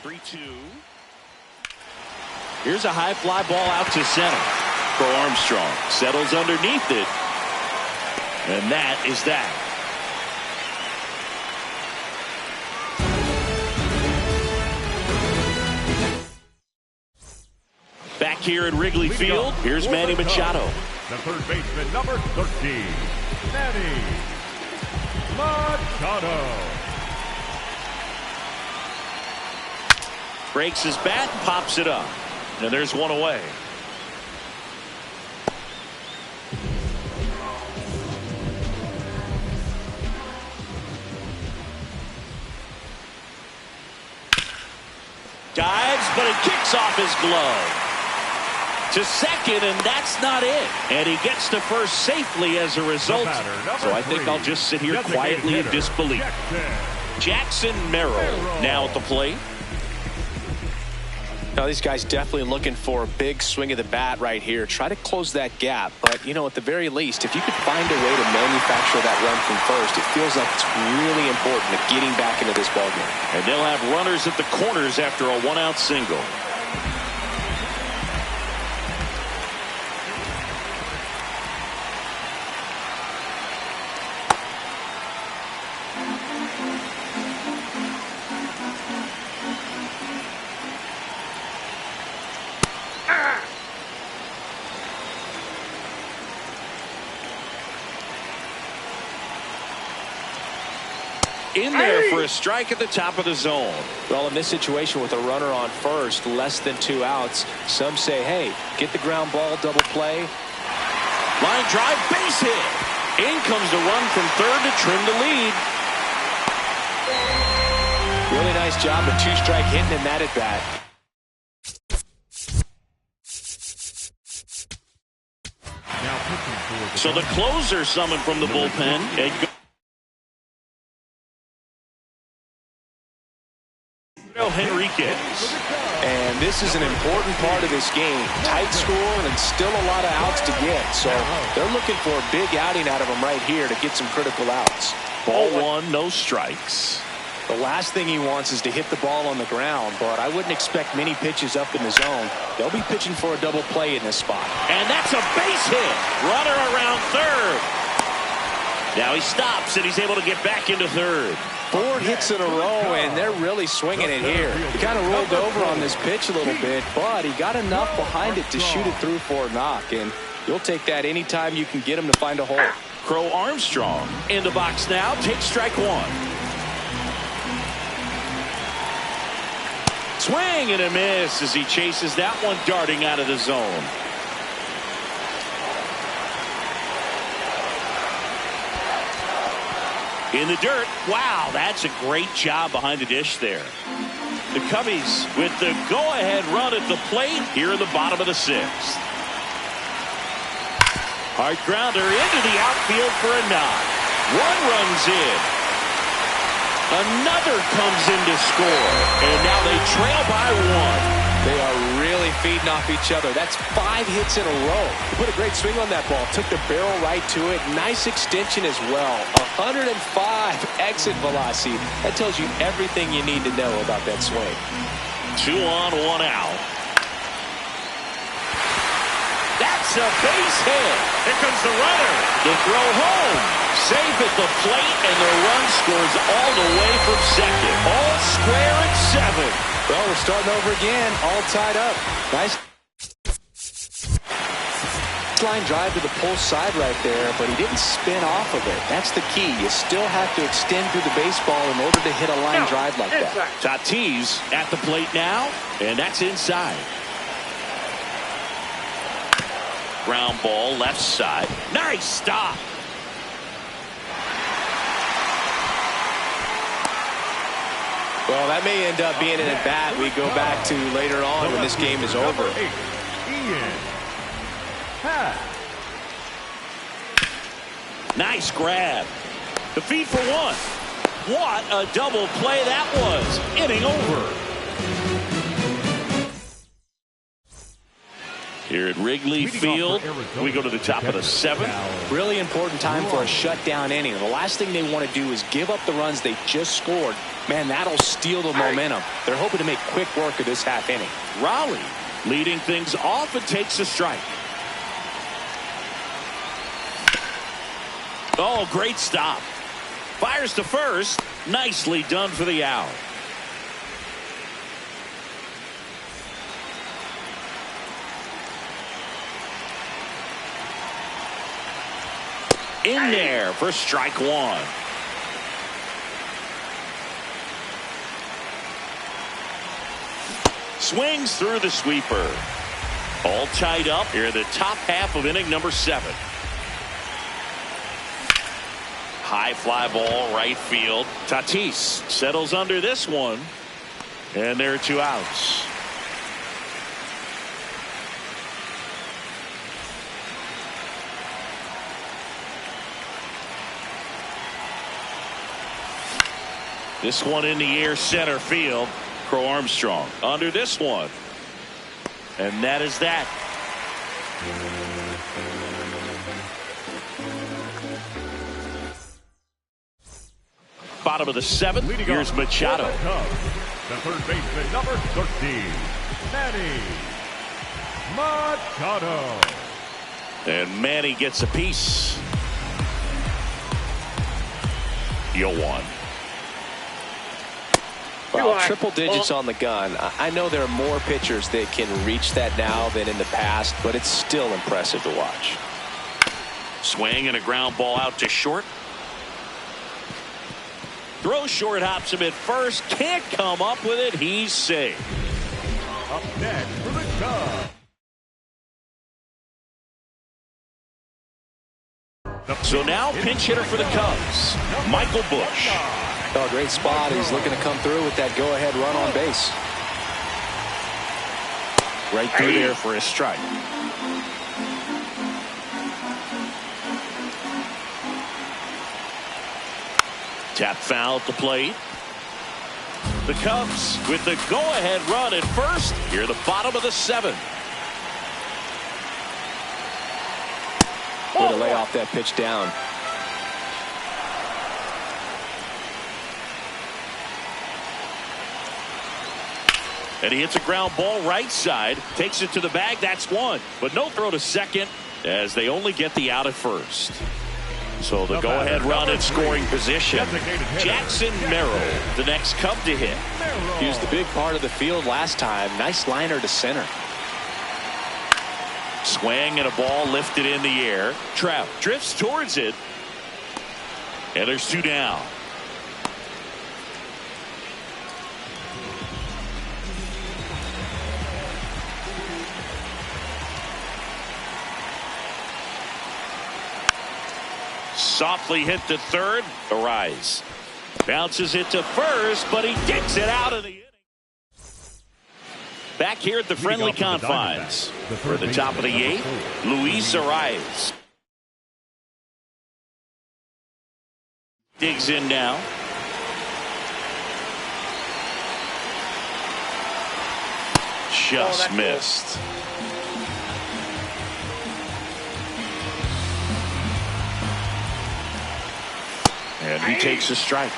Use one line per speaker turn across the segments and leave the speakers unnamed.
3-2. Here's a high fly ball out to center. For Armstrong. Settles underneath it. And that is that. Back here at Wrigley Field, here's Manny Machado.
The third baseman, number 13, Manny Machado.
Breaks his bat, pops it up. And there's one away. Dives, but it kicks off his glove. To second, and that's not it. And he gets to first safely as a result. So I think I'll just sit here quietly in disbelief. Jackson Merrill now at the plate.
Now these guys definitely looking for a big swing of the bat right here. Try to close that gap. But, you know, at the very least, if you could find a way to manufacture that run from first, it feels like it's really important to getting back into this ballgame.
And they'll have runners at the corners after a one-out single. In there for a strike at the top of the zone.
Well, in this situation with a runner on first, less than 2 outs, some say, hey, get the ground ball, double play.
Line drive, base hit. In comes the run from third to trim the lead.
Really nice job with 2-strike hitting in that at bat.
So the closer summoned from the bullpen. Henriquez.
And this is an important part of this game. Tight score and still a lot of outs to get. So they're looking for a big outing out of them right here to get some critical outs.
Ball one, no strikes.
The last thing he wants is to hit the ball on the ground, but I wouldn't expect many pitches up in the zone. They'll be pitching for a double play in this spot.
And that's a base hit. Runner around third. Now he stops and he's able to get back into third.
4 hits in a row, and they're really swinging it here. He kind of rolled over on this pitch a little bit, but he got enough behind it to shoot it through for a knock, and you'll take that anytime you can get him to find a hole.
Crow Armstrong in the box now, takes strike one. Swing and a miss as he chases that one darting out of the zone. In the dirt. Wow, that's a great job behind the dish there. The Cubbies with the go-ahead run at the plate here in the bottom of the 6th. Hard grounder into the outfield for a knock. One runs in. Another comes in to score. And now they trail by 1.
They are really feeding off each other. That's 5 hits in a row. He put a great swing on that ball. Took the barrel right to it. Nice extension as well. 105 exit velocity. That tells you everything you need to know about that swing.
2 on, 1 out. That's a base hit. Here comes the runner. The throw home. Safe at the plate, and the run scores all the way from second. All square at 7.
Well, we're starting over again, all tied up. Nice line drive to the pull side right there, but he didn't spin off of it. That's the key. You still have to extend through the baseball in order to hit a line drive like that.
Tatis at the plate now, and that's inside. Ground ball left side. Nice stop.
Well, that may end up being an at-bat we go back to later on when this game is over.
Nice grab. The feed for 1. What a double play that was. Inning over. Here at Wrigley Field, we go to the top of the 7th.
Really important time for a shutdown inning. The last thing they want to do is give up the runs they just scored. Man, that'll steal the momentum. They're hoping to make quick work of this half inning.
Raleigh leading things off and takes a strike. Oh, great stop. Fires to first. Nicely done for the out. In there for strike 1. Swings through the sweeper. All tied up here in the top half of inning number 7. High fly ball right field. Tatis settles under this one. And there are 2 outs. This one in the air center field. Crow Armstrong under this one. And that is that. Bottom of the 7th. Here's Machado.
The third baseman, number 13, Manny Machado.
And Manny gets a piece. 0-1.
Well, triple digits on the gun. I know there are more pitchers that can reach that now than in the past, but it's still impressive to watch.
Swing and a ground ball out to short. Throw short, hops him at first. Can't come up with it. He's safe.
Up next for the Cubs.
So now pinch hitter for the Cubs, Michael Busch.
Oh, great spot. He's looking to come through with that go-ahead run on base.
Right through there for a strike. Tap foul at the plate. The Cubs with the go-ahead run at first here at the bottom of the 7th.
Way to lay off that pitch down.
And he hits a ground ball right side. Takes it to the bag. That's 1. But no throw to second as they only get the out at first. So the go-ahead run in scoring position. Jackson Merrill, the next Cub to hit.
He was the big part of the field last time. Nice liner to center.
Swing and a ball lifted in the air. Trout drifts towards it. And there's 2 down. Softly hit to third. Arise. Bounces it to first, but he digs it out of the inning. Back here at the friendly confines. For the top of the 8th, Luis Arise. Digs in now. Just missed. And he takes a strike.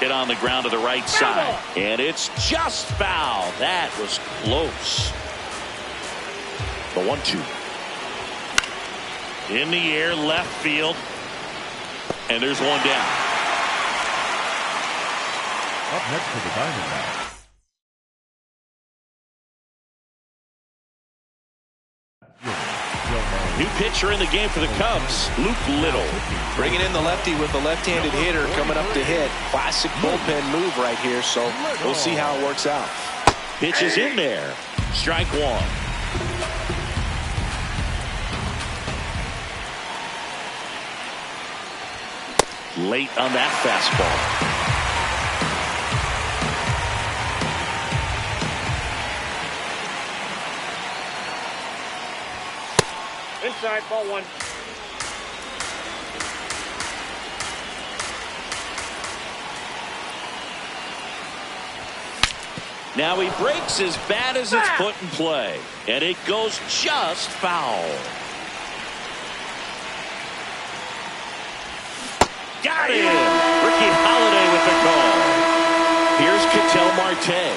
Hit on the ground to the right side. And it's just foul. That was close. The 1-2. In the air, left field. And there's 1 down.
Up next for the Diamondbacks.
New pitcher in the game for the Cubs, Luke Little.
Bringing in the lefty with the left-handed hitter coming up to hit. Classic bullpen move right here, so we'll see how it works out.
Pitches in there. Strike 1. Late on that fastball.
Inside, ball 1.
Now he breaks as bad as it's put in play. And it goes just foul. Got him! Ricky Holiday with the call. Here's Ketel Marte.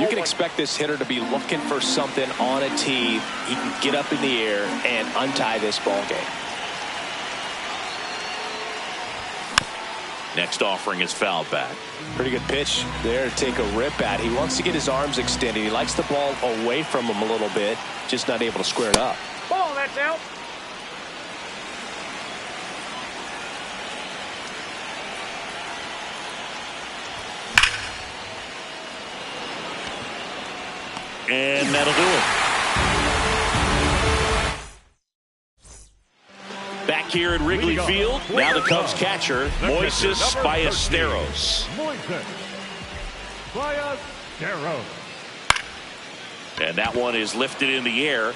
You can expect this hitter to be looking for something on a tee. He can get up in the air and untie this ball game.
Next offering is fouled back.
Pretty good pitch there to take a rip at. He wants to get his arms extended. He likes the ball away from him a little bit, just not able to square it up.
Ball, that's out.
And that'll do it. Back here at Wrigley Field, now the Cubs catcher, Moises Ballesteros. And that one is lifted in the air.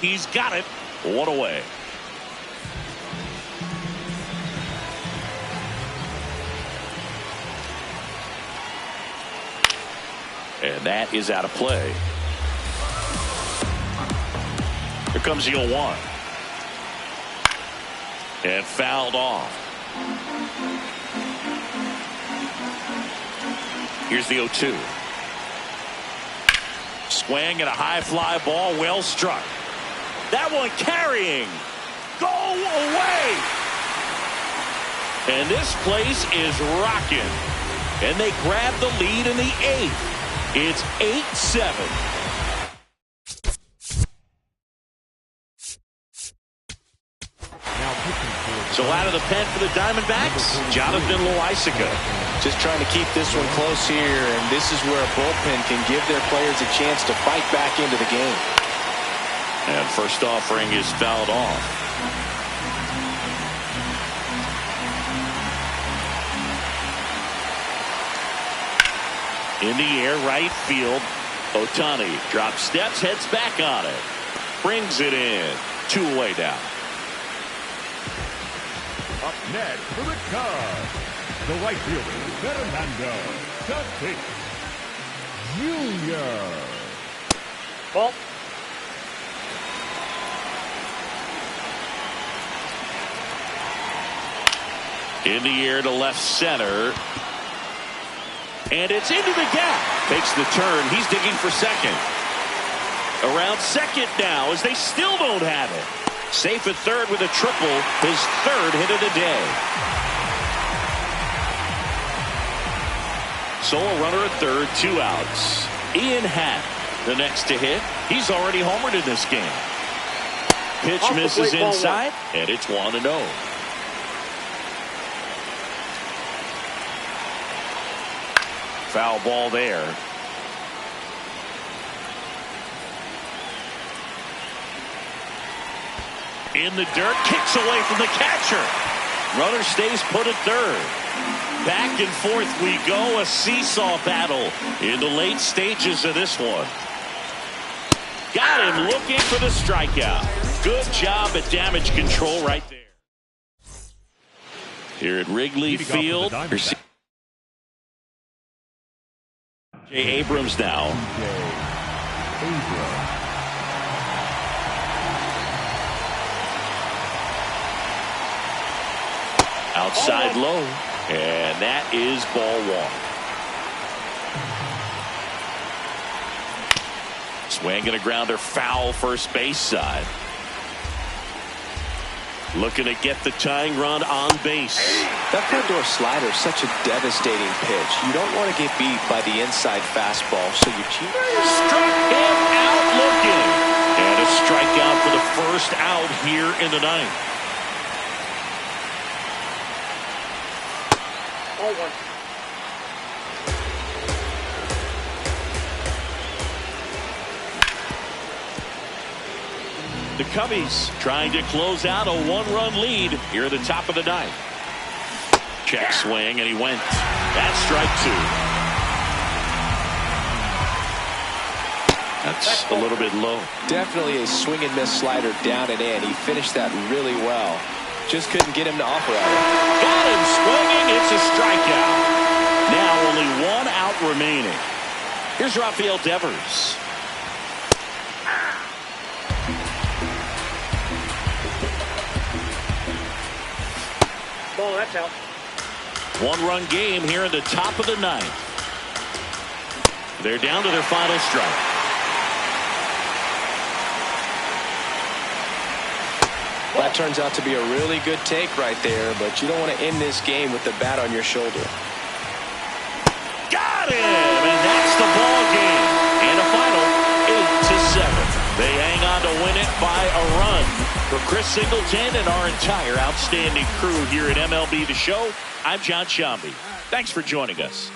He's got it. One away. And that is out of play. Here comes the 0-1. And fouled off. Here's the 0-2. Swing and a high fly ball, well struck. That one carrying. Go away. And this place is rocking. And they grab the lead in the 8th. It's 8-7. So out of the pen for the Diamondbacks, Jonathan Loaisiga.
Just trying to keep this one close here, and this is where a bullpen can give their players a chance to fight back into the game.
And first offering is fouled off. In the air, right field. Ohtani drops steps, heads back on it. Brings it in. 2 away now.
Up next for the Cubs, the right fielder, Fernando Tatis Jr.
Ball.
In the air to left center. And it's into the gap. Takes the turn. He's digging for second. Around second now as they still don't have it. Safe at third with a triple. His third hit of the day. So a runner at third, 2 outs. Ian Happ, the next to hit. He's already homered in this game. Pitch misses inside, and it's 1-0. Foul ball there. In the dirt, kicks away from the catcher. Runner stays put at third. Back and forth we go, a seesaw battle in the late stages of this one. Got him looking for the strikeout. Good job at damage control right there. Here at Wrigley Field, Jay Abrams now. Outside low, and that is ball 1. Swing and a grounder, foul first base side. Looking to get the tying run on base.
That front-door slider is such a devastating pitch. You don't want to get beat by the inside fastball, so you cheat.
Struck him out looking. And a strikeout for the first out here in the 9th.
Ball 1.
The Cubbies trying to close out a 1-run lead here at the top of the 9th. Check swing, and he went. That's strike 2. That's a little bit low.
Definitely a swing and miss slider down and in. He finished that really well. Just couldn't get him to offer at it.
Got him swinging. It's a strikeout. Now only one out remaining. Here's Rafael Devers.
Ball, that's out.
One-run game here in the top of the ninth. They're down to their final strike.
That turns out to be a really good take right there, but you don't want to end this game with the bat on your shoulder.
Got him, and that's the ball game. And a final 8-7. They hang on to win it by a run. For Chris Singleton and our entire outstanding crew here at MLB The Show, I'm John Shambi. Thanks for joining us.